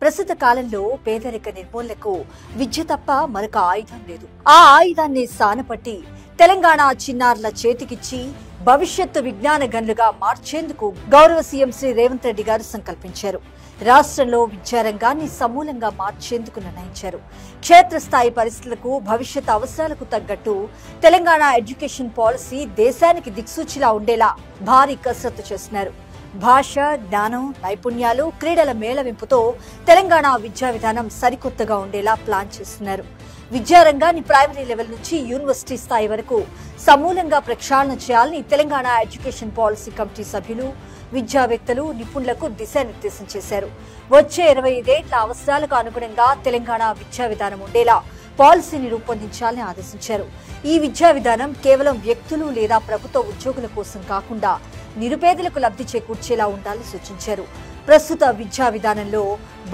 ప్రస్తుత కాలంలో పేదరిక నిర్మూలనకు విద్య తప్ప మరొక ఆయుధం లేదు. ఆ ఆయుధాన్ని సానపట్టి తెలంగాణ చిన్నారుల చేతికిచ్చి భవిష్యత్తు విజ్ఞాన గనులుగా మార్చేందుకు గౌరవ సీఎం శ్రీ రేవంత్ రెడ్డి గారు సంకల్పించారు. రాష్ట్రంలో విద్యారంగాన్ని సమూలంగా మార్చేందుకు నిర్ణయించారు. క్షేత్రస్థాయి పరిస్థితులకు, భవిష్యత్ అవసరాలకు తగ్గట్టు తెలంగాణ ఎడ్యుకేషన్ పాలసీ దేశానికి దిక్సూచిలా ఉండేలా భారీ కసరత్తు చేస్తున్నారు. భాష, జ్ఞానం, నైపుణ్యాలు, క్రీడల మేళవింపుతో తెలంగాణ విద్యా విధానం సరికొత్తగా ఉండేలా ప్లాన్ చేస్తున్నారు. విద్యారంగాన్ని ప్రైమరీ లెవెల్ నుంచి యూనివర్సిటీ స్థాయి వరకు సమూలంగా ప్రక్షాళన చేయాలని తెలంగాణ ఎడ్యుకేషన్ పాలసీ కమిటీ సభ్యులు, విద్యావేత్తలు, నిపుణులకు దిశానిర్దేశం చేశారు. వచ్చే 25 ఏళ్ల అవసరాలకు అనుగుణంగా తెలంగాణ విద్యా విధానం ఉండేలా పాలసీని రూపొందించాలని ఆదేశించారు. ఈ విద్యా విధానం కేవలం వ్యక్తులు లేదా ప్రభుత్వ ఉద్యోగుల కోసం కాకుండా నిరుపేదలకు లబ్ధి చేకూర్చేలా ఉండాలని సూచించారు. ప్రస్తుత విద్యా విధానంలో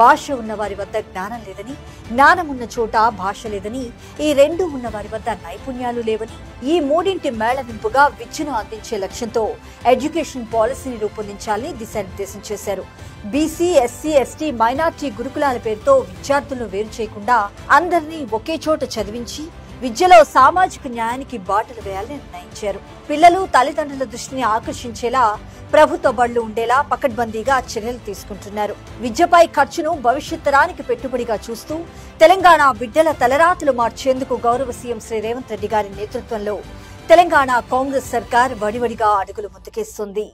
భాష ఉన్న వారి వద్ద జ్ఞానం లేదని, జ్ఞానం ఉన్న చోట భాష లేదని, ఈ రెండు ఉన్న వారి వద్ద నైపుణ్యాలు లేవని, ఈ మూడింటి మేళవింపుగా విద్యను అందించే లక్ష్యంతో ఎడ్యుకేషన్ పాలసీని రూపొందించాలని దిశానిర్దేశం చేశారు. బీసీ, ఎస్సీ, ఎస్టీ, మైనార్టీ గురుకులాల పేరుతో విద్యార్థులను వేరు చేయకుండా అందరినీ ఒకే చోట చదివించి విద్యలో సామాజిక న్యాయానికి బాటలు వేయాలని నిర్ణయించారు. పిల్లలు, తల్లిదండ్రుల దృష్టిని ఆకర్షించేలా ప్రభుత్వ బడులు ఉండేలా పకడ్బందీగా చర్యలు తీసుకుంటున్నారు. విద్యపై ఖర్చును భవిష్యత్ తరానికి పెట్టుబడిగా చూస్తూ తెలంగాణ బిడ్డల తలరాతలు మార్చేందుకు గౌరవ సీఎం శ్రీ రేవంత్ రెడ్డి గారి నేతృత్వంలో తెలంగాణ కాంగ్రెస్ సర్కార్ వడివడిగా అడుగులు ముందుకేస్తుంది.